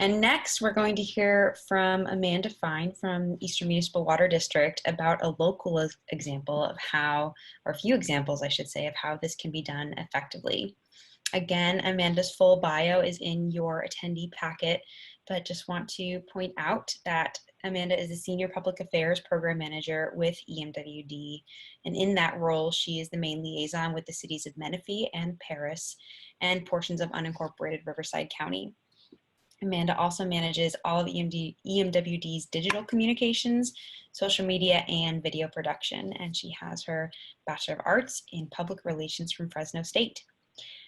And next, we're going to hear from Amanda Fine from Eastern Municipal Water District about a local example of how, or a few examples, I should say, of how this can be done effectively. Again, Amanda's full bio is in your attendee packet, but just want to point out that Amanda is a Senior Public Affairs Program Manager with EMWD, and in that role, she is the main liaison with the cities of Menifee and Paris and portions of unincorporated Riverside County. Amanda also manages all of EMWD's digital communications, social media, and video production, and she has her Bachelor of Arts in Public Relations from Fresno State.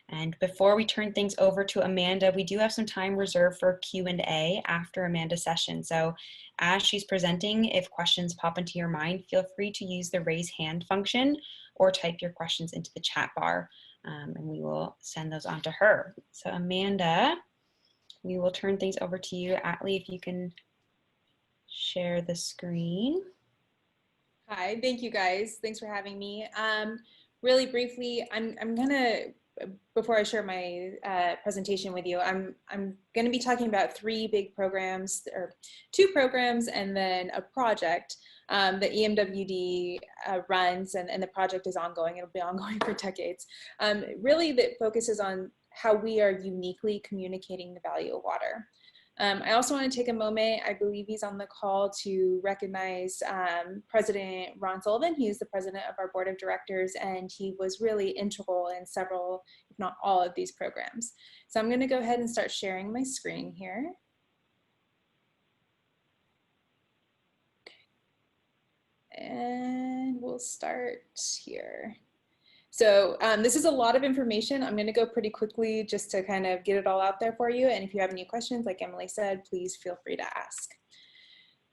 And before we turn things over to Amanda, we do have some time reserved for Q&A after Amanda's session. So as she's presenting, if questions pop into your mind, feel free to use the raise hand function or type your questions into the chat bar, and we will send those on to her. So Amanda, we will turn things over to you. Atlee, if you can share the screen. Hi, thank you guys. Thanks for having me. Really briefly, I'm gonna, before I share my presentation with you, I'm gonna be talking about three big programs, or two programs and then a project that EMWD runs, and the project is ongoing. It'll be ongoing for decades. Really that focuses on how we are uniquely communicating the value of water. I also want to take a moment, I believe he's on the call, to recognize President Ron Sullivan. He is the president of our board of directors, and he was really integral in several, if not all, of these programs. So I'm going to go ahead and start sharing my screen here. And we'll start here. So this is a lot of information. I'm going to go pretty quickly just to kind of get it all out there for you. And if you have any questions, like Emily said, please feel free to ask.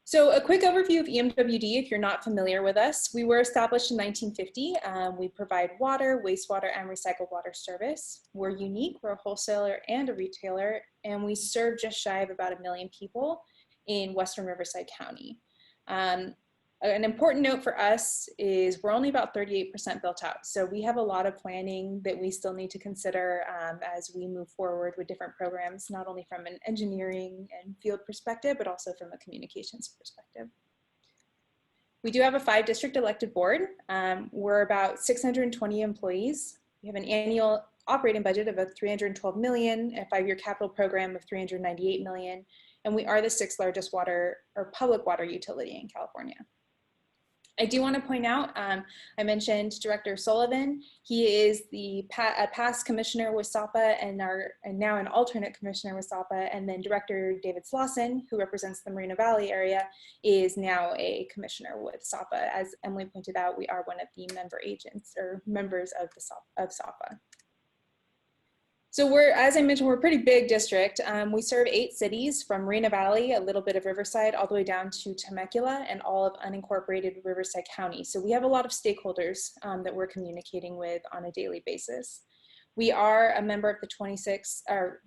So a quick overview of EMWD, if you're not familiar with us. We were established in 1950. We provide water, wastewater, and recycled water service. We're unique. We're a wholesaler and a retailer, and we serve just shy of about 1 million people in Western Riverside County. An important note for us is we're only about 38% built out. So we have a lot of planning that we still need to consider as we move forward with different programs, not only from an engineering and field perspective, but also from a communications perspective. We do have a 5-district elected board. We're about 620 employees. We have an annual operating budget of $312 million, a 5-year capital program of $398 million, and we are the 6th largest water or public water utility in California. I do want to point out, I mentioned Director Sullivan. He is a past commissioner with SAPA and now an alternate commissioner with SAPA. And then Director David Slauson, who represents the Moreno Valley area, is now a commissioner with SAPA. As Emily pointed out, we are one of the member agents or members of SAPA. So as I mentioned, we're a pretty big district. We serve 8 cities from Moreno Valley, a little bit of Riverside, all the way down to Temecula and all of unincorporated Riverside County. So we have a lot of stakeholders that we're communicating with on a daily basis. We are a member of the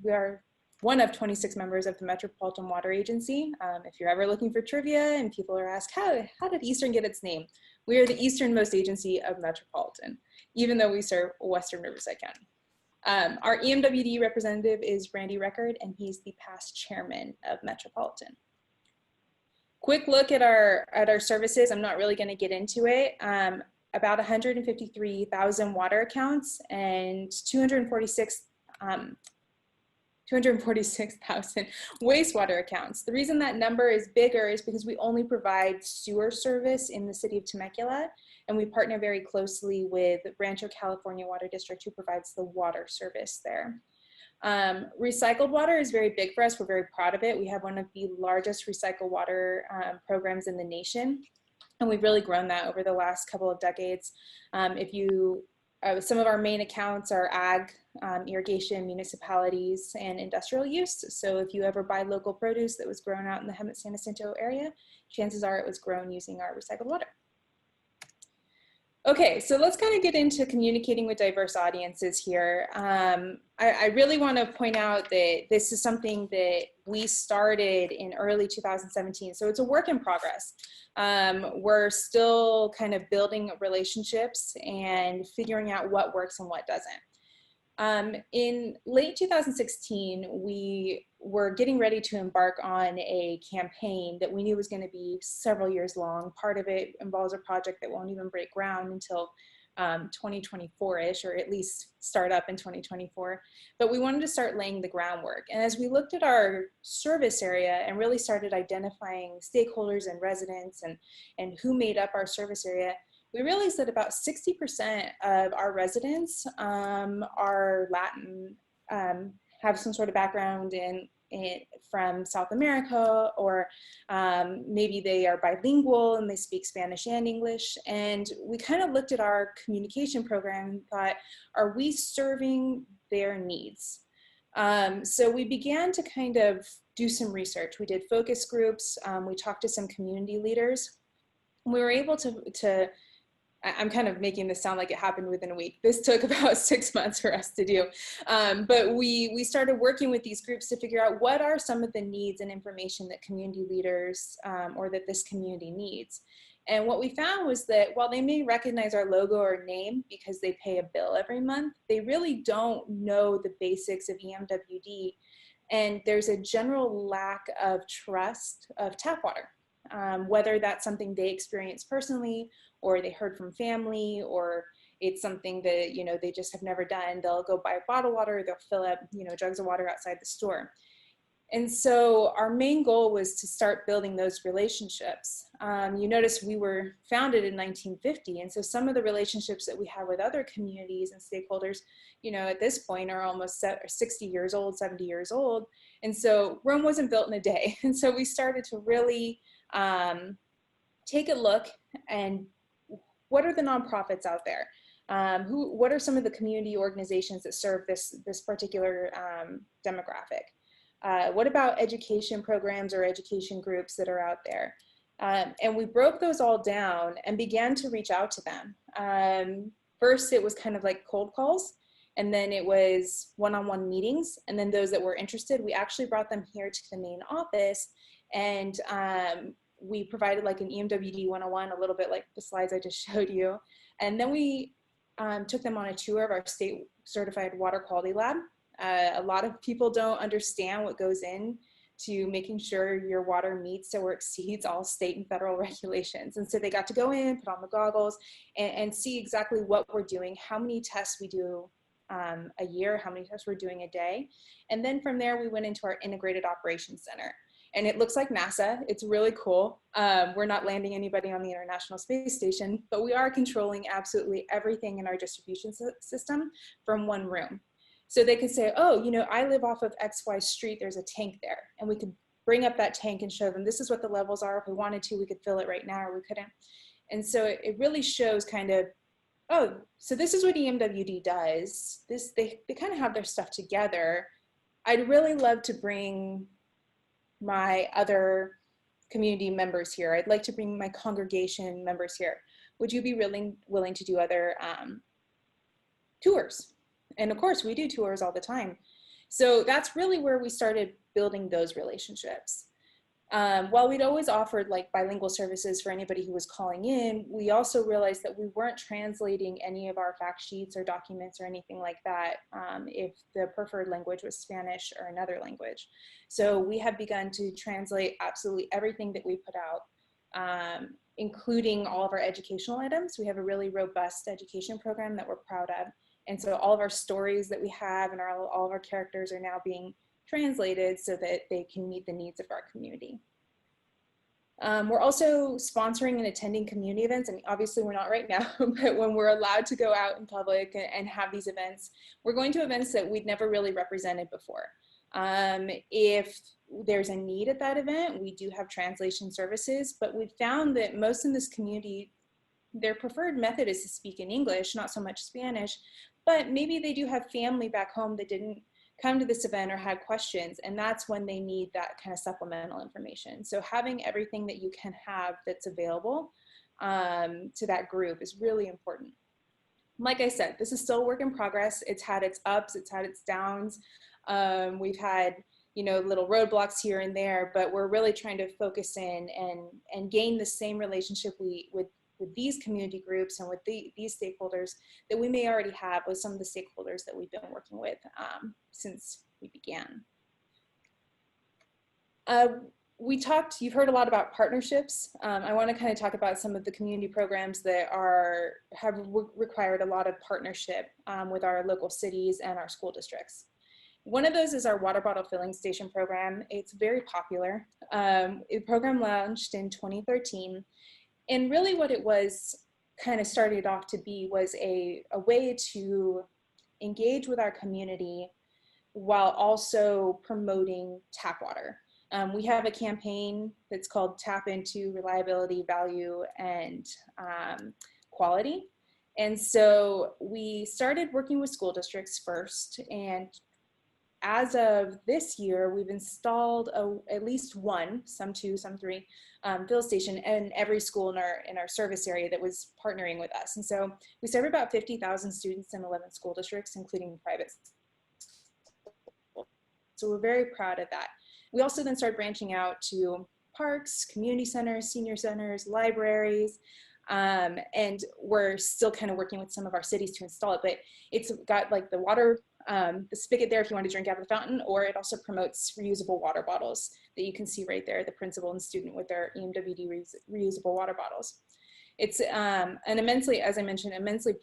we are one of 26 members of the Metropolitan Water Agency. If you're ever looking for trivia and people are asked, how did Eastern get its name? We are the easternmost agency of Metropolitan, even though we serve Western Riverside County. Our EMWD representative is Randy Record, and he's the past chairman of Metropolitan. Quick look at our services. I'm not really going to get into it. About 153,000 water accounts and 246,000 wastewater accounts. The reason that number is bigger is because we only provide sewer service in the city of Temecula, and we partner very closely with Rancho California Water District, who provides the water service there. Recycled water is very big for us. We're very proud of it. We have one of the largest recycled water programs in the nation, and we've really grown that over the last couple of decades. Some of our main accounts are ag, irrigation, municipalities, and industrial use. So if you ever buy local produce that was grown out in the Hemet-San Jacinto area, chances are it was grown using our recycled water. Okay, so let's kind of get into communicating with diverse audiences here. I really want to point out that this is something that we started in early 2017, so it's a work in progress. We're still kind of building relationships and figuring out what works and what doesn't. In late 2016, we were getting ready to embark on a campaign that we knew was going to be several years long. Part of it involves a project that won't even break ground until 2024-ish, or at least start up in 2024. But we wanted to start laying the groundwork. And as we looked at our service area and really started identifying stakeholders and residents and who made up our service area, we realized that about 60% of our residents are Latin, have some sort of background from South America, or maybe they are bilingual and they speak Spanish and English. And we kind of looked at our communication program and thought, are we serving their needs? So we began to kind of do some research. We did focus groups. We talked to some community leaders. We were able to I'm kind of making this sound like it happened within a week. This took about 6 months for us to do. But we started working with these groups to figure out what are some of the needs and information that community leaders or that this community needs. And what we found was that while they may recognize our logo or name because they pay a bill every month, they really don't know the basics of EMWD. And there's a general lack of trust of tap water, whether that's something they experience personally, or they heard from family, or it's something that, you know, they just have never done. They'll go buy bottled water, they'll fill up, you know, jugs of water outside the store. And so our main goal was to start building those relationships. You notice we were founded in 1950, and so some of the relationships that we have with other communities and stakeholders, you know, at this point are almost 60 years old, 70 years old. And so Rome wasn't built in a day. And so we started to really take a look and what are the nonprofits out there? What are some of the community organizations that serve this particular demographic? What about education programs or education groups that are out there? And we broke those all down and began to reach out to them. First, it was kind of like cold calls, and then it was one-on-one meetings. And then those that were interested, we actually brought them here to the main office, and we provided like an EMWD 101, a little bit like the slides I just showed you. And then we took them on a tour of our state certified water quality lab. A lot of people don't understand what goes in to making sure your water meets or exceeds all state and federal regulations. And so they got to go in, put on the goggles, and see exactly what we're doing, how many tests we do a year, how many tests we're doing a day. And then from there, we went into our integrated operations center. And it looks like NASA. It's really cool. We're not landing anybody on the International Space Station, but we are controlling absolutely everything in our distribution system from one room. So they could say, oh, you know, I live off of XY street, there's a tank there. And we could bring up that tank and show them this is what the levels are. If we wanted to, we could fill it right now, or we couldn't. And so it really shows kind of, oh, so this is what EMWD does. They kind of have their stuff together. I'd really love to bring my other community members here. I'd like to bring my congregation members here. Would you be willing to do other tours? And of course, we do tours all the time. So that's really where we started building those relationships. While we'd always offered like bilingual services for anybody who was calling in, we also realized that we weren't translating any of our fact sheets or documents or anything like that if the preferred language was Spanish or another language. So we have begun to translate absolutely everything that we put out, including all of our educational items. We have a really robust education program that we're proud of. And so all of our stories that we have and all of our characters are now being translated so that they can meet the needs of our community. We're also sponsoring and attending community events, and obviously we're not right now, but when we're allowed to go out in public and have these events, we're going to events that we'd never really represented before. If there's a need at that event, we do have translation services, but we found that most in this community, their preferred method is to speak in English, not so much Spanish, but maybe they do have family back home that didn't come to this event or had questions, and that's when they need that kind of supplemental information. So having everything that you can have that's available to that group is really important. Like I said, this is still a work in progress. It's had its ups, it's had its downs. We've had, you know, little roadblocks here and there, but we're really trying to focus in and gain the same relationship with these community groups and with these stakeholders that we may already have with some of the stakeholders that we've been working with since we began. You've heard a lot about partnerships. I want to kind of talk about some of the community programs that have required a lot of partnership with our local cities and our school districts. One of those is our water bottle filling station program. It's very popular. The program launched in 2013. And really what it was kind of started off to be was a way to engage with our community while also promoting tap water. We have a campaign that's called Tap Into Reliability, Value, and Quality. And so we started working with school districts first, and as of this year, we've installed at least one, some two, some three, fill station in every school in our service area that was partnering with us. And so we serve about 50,000 students in 11 school districts, including private schools. So we're very proud of that. We also then started branching out to parks, community centers, senior centers, libraries, and we're still kind of working with some of our cities to install it, but it's got like the water, the spigot there if you want to drink out of the fountain, or it also promotes reusable water bottles that you can see right there, the principal and student with their EMWD reusable water bottles. It's an immensely, as I mentioned, immensely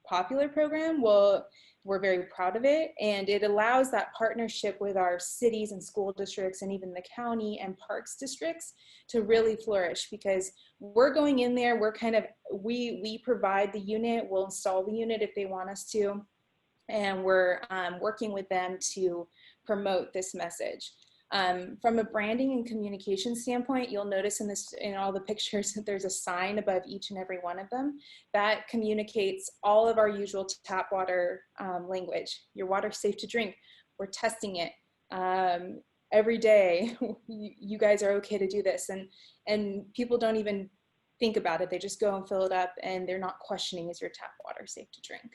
popular program. We're very proud of it, and it allows that partnership with our cities and school districts and even the county and parks districts to really flourish, because we're going in there, we're kind of, we provide the unit, we'll install the unit if they want us to, and we're working with them to promote this message. From a branding and communication standpoint, you'll notice in all the pictures that there's a sign above each and every one of them that communicates all of our usual tap water language. Your water's safe to drink. We're testing it every day. You guys are okay to do this, and people don't even think about it. They just go and fill it up, and they're not questioning, is your tap water safe to drink?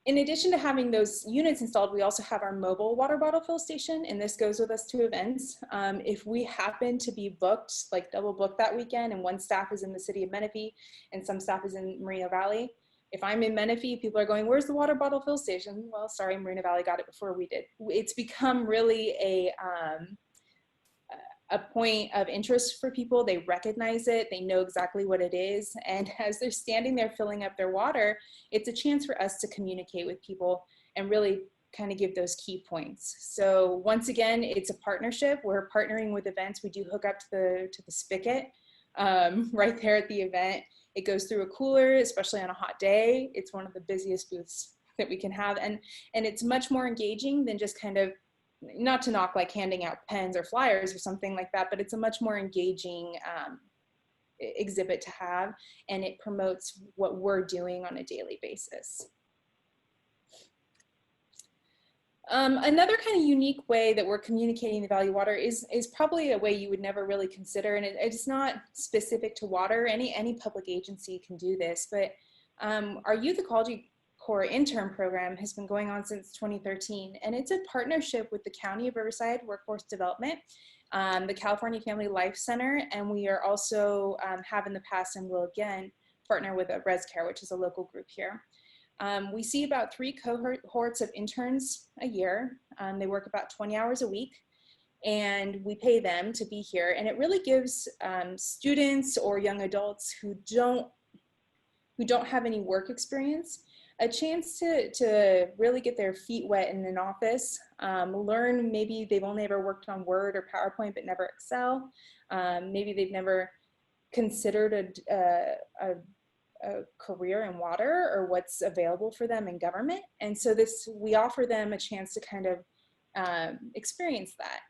In addition to having those units installed, we also have our mobile water bottle fill station, and this goes with us to events. If we happen to be booked, like double booked that weekend, and one staff is in the city of Menifee and some staff is in Moreno Valley, if I'm in Menifee, people are going, where's the water bottle fill station? Well, sorry, Moreno Valley got it before we did. It's become really a point of interest for people. They recognize it, they know exactly what it is, and as they're standing there filling up their water, it's a chance for us to communicate with people and really kind of give those key points. So once again, it's a partnership. We're partnering with events. We do hook up to the spigot right there at the event. It goes through a cooler, especially on a hot day. It's one of the busiest booths that we can have, and it's much more engaging than just kind of, not to knock like handing out pens or flyers or something like that, but it's a much more engaging exhibit to have, and it promotes what we're doing on a daily basis. Another kind of unique way that we're communicating the value of water is probably a way you would never really consider, and it's not specific to water. Any public agency can do this, but our Youth Ecology Core Intern program has been going on since 2013, and it's a partnership with the County of Riverside Workforce Development, the California Family Life Center, and we are also have in the past and will again partner with ResCare, which is a local group here. We see about 3 cohorts of interns a year. They work about 20 hours a week, and we pay them to be here, and it really gives students or young adults who don't have any work experience a chance to really get their feet wet in an office, learn. Maybe they've only ever worked on Word or PowerPoint, but never Excel. Maybe they've never considered a career in water or what's available for them in government. And so we offer them a chance to kind of experience that.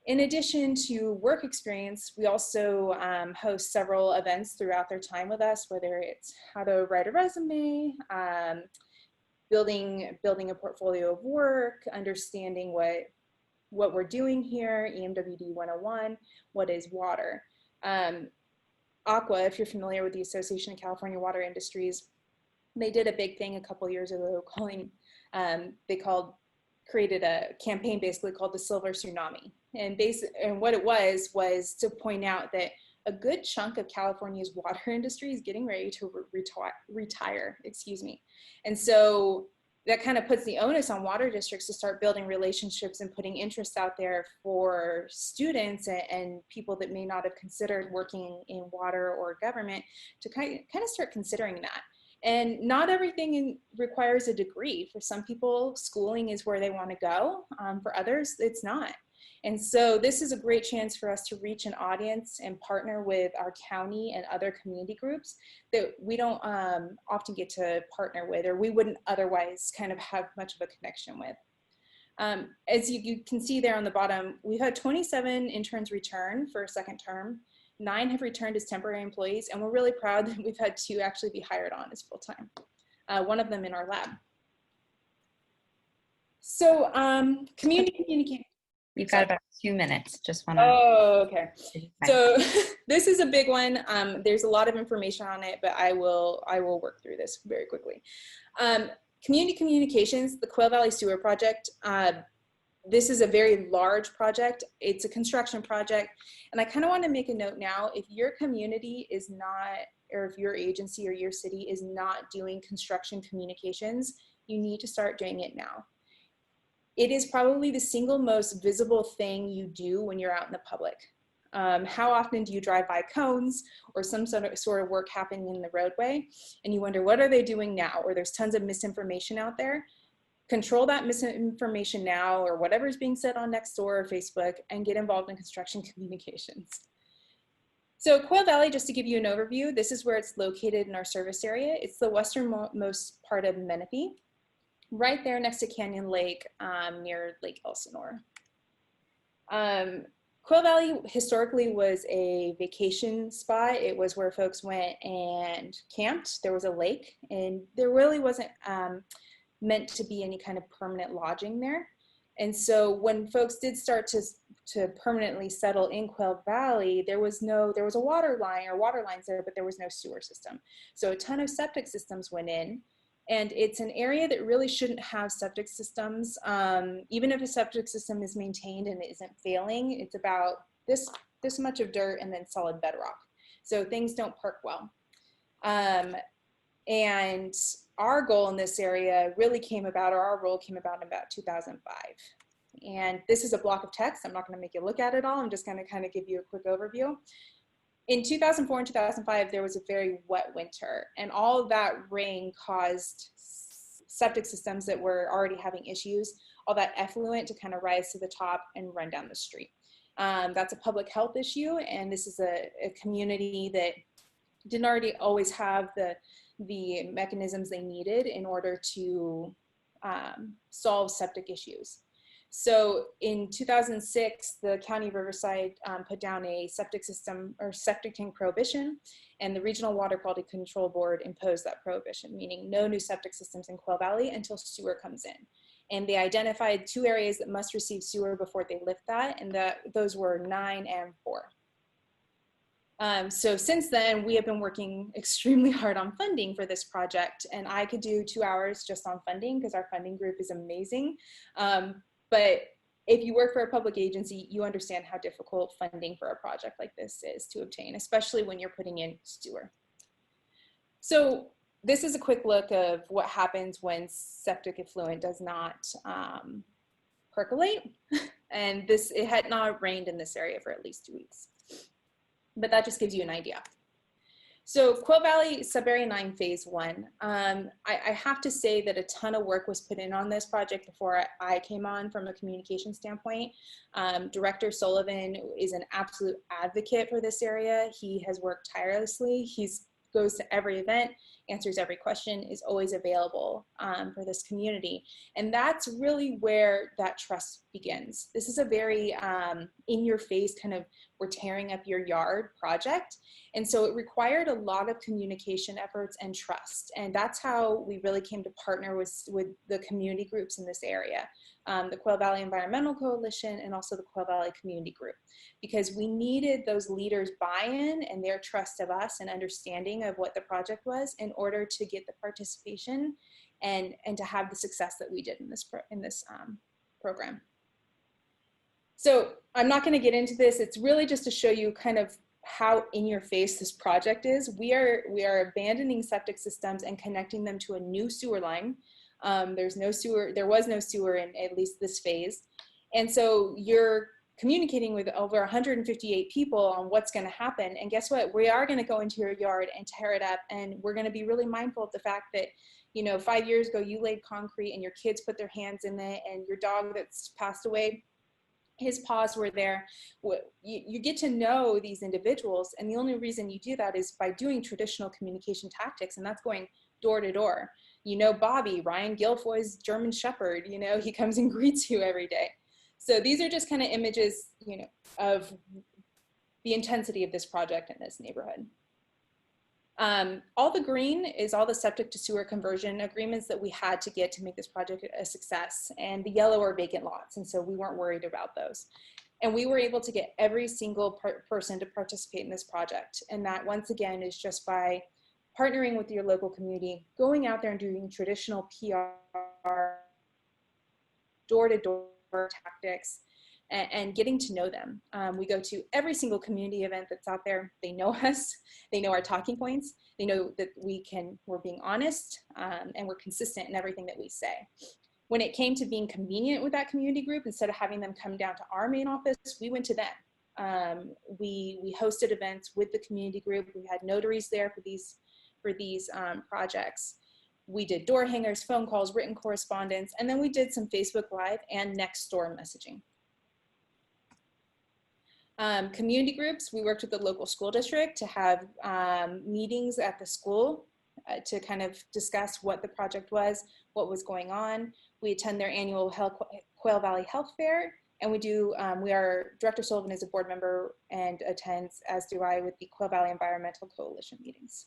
In addition to work experience, we also host several events throughout their time with us, whether it's how to write a resume, building a portfolio of work, understanding what we're doing here, EMWD 101, what is water. ACWA, if you're familiar with the Association of California Water Industries, they did a big thing a couple years ago created a campaign basically called the Silver Tsunami. And what it was to point out that a good chunk of California's water industry is getting ready to retire, excuse me. And so that kind of puts the onus on water districts to start building relationships and putting interests out there for students and people that may not have considered working in water or government to kind of start considering that. And not everything requires a degree. For some people, schooling is where they want to go. For others, it's not. And so this is a great chance for us to reach an audience and partner with our county and other community groups that we don't often get to partner with, or we wouldn't otherwise kind of have much of a connection with. As you can see there on the bottom, we've had 27 interns return for a second term. 9 have returned as temporary employees, and we're really proud that we've had 2 actually be hired on as full-time, one of them in our lab. So community communication. We've got about 2 minutes. Just want to. Oh, okay. So this is a big one. There's a lot of information on it, but I will work through this very quickly. Community communications, the Quail Valley Sewer Project. This is a very large project. It's a construction project. And I kind of want to make a note now, if your community is not, or if your agency or your city is not doing construction communications, you need to start doing it now. It is probably the single most visible thing you do when you're out in the public. How often do you drive by cones or some sort of work happening in the roadway and you wonder, what are they doing now? Or there's tons of misinformation out there. Control that misinformation now, or whatever's being said on Nextdoor or Facebook, and get involved in construction communications. So Quail Valley, just to give you an overview, this is where it's located in our service area. It's the westernmost part of Menifee, right there next to Canyon Lake, near Lake Elsinore. Quail Valley historically was a vacation spot. It was where folks went and camped. There was a lake, and there really wasn't meant to be any kind of permanent lodging there. And so when folks did start to permanently settle in Quail Valley, there was a water line or water lines there, but there was no sewer system. So a ton of septic systems went in. And it's an area that really shouldn't have septic systems. Even if a septic system is maintained and it isn't failing, it's about this much of dirt and then solid bedrock. So things don't perk well. And our goal in this area really came about, or our role came about in about 2005. And this is a block of text. I'm not going to make you look at it all. I'm just going to kind of give you a quick overview. In 2004 and 2005, there was a very wet winter, and all of that rain caused septic systems that were already having issues, all that effluent to kind of rise to the top and run down the street. That's a public health issue, and this is a community that didn't already always have the mechanisms they needed in order to solve septic issues. So in 2006, the County of Riverside put down a septic system or septic tank prohibition, and the Regional Water Quality Control Board imposed that prohibition, meaning no new septic systems in Quail Valley until sewer comes in. And they identified 2 areas that must receive sewer before they lift that, and those were 9 and 4. So since then, we have been working extremely hard on funding for this project, and I could do 2 hours just on funding because our funding group is amazing. But if you work for a public agency, you understand how difficult funding for a project like this is to obtain, especially when you're putting in sewer. So this is a quick look of what happens when septic effluent does not percolate. And it had not rained in this area for at least 2 weeks. But that just gives you an idea. So Quail Valley Subarea 9 Phase 1. I have to say that a ton of work was put in on this project before I came on from a communication standpoint. Director Sullivan is an absolute advocate for this area. He has worked tirelessly. He goes to every event, answers every question, is always available for this community. And that's really where that trust begins. This is a very in-your-face kind of, we're tearing up your yard project. And so it required a lot of communication efforts and trust. And that's how we really came to partner with the community groups in this area, the Quail Valley Environmental Coalition and also the Quail Valley Community Group, because we needed those leaders' buy-in and their trust of us and understanding of what the project was in order to get the participation and to have the success that we did in this program. So I'm not going to get into this. It's really just to show you kind of how in your face this project is. We are abandoning septic systems and connecting them to a new sewer line. There was no sewer in at least this phase. And so you're communicating with over 158 people on what's going to happen. And guess what? We are going to go into your yard and tear it up. And we're going to be really mindful of the fact that, you know, 5 years ago, you laid concrete and your kids put their hands in it, and your dog that's passed away, his paws were there. You get to know these individuals. And the only reason you do that is by doing traditional communication tactics. And that's going door to door. You know, Bobby, Ryan Guilfoy's German Shepherd, you know, he comes and greets you every day. So these are just kind of images, you know, of the intensity of this project in this neighborhood. All the green is all the septic to sewer conversion agreements that we had to get to make this project a success. And the yellow are vacant lots. And so we weren't worried about those. And we were able to get every single person to participate in this project. And that, once again, is just by partnering with your local community, going out there and doing traditional PR, door-to-door tactics, and getting to know them. We go to every single community event that's out there. They know us, they know our talking points, they know that we're being honest, and we're consistent in everything that we say. When it came to being convenient with that community group, instead of having them come down to our main office, we went to them. We hosted events with the community group. We had notaries there for these projects. We did door hangers, phone calls, written correspondence, and then we did some Facebook Live and next door messaging. Community groups, we worked with the local school district to have meetings at the school to kind of discuss what the project was, what was going on. We attend their annual Quail Valley Health Fair, and Director Sullivan is a board member and attends, as do I, with the Quail Valley Environmental Coalition meetings.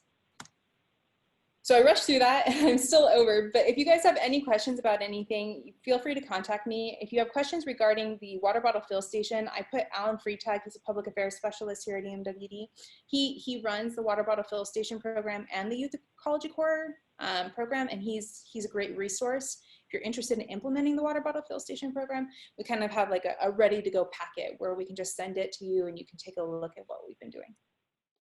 So I rushed through that, and I'm still over, but if you guys have any questions about anything, feel free to contact me. If you have questions regarding the water bottle fill station, I put Alan Freitag, he's a public affairs specialist here at EMWD. He runs the water bottle fill station program and the Youth Ecology Corps program, and he's a great resource. If you're interested in implementing the water bottle fill station program, we kind of have like a ready to go packet where we can just send it to you and you can take a look at what we've been doing.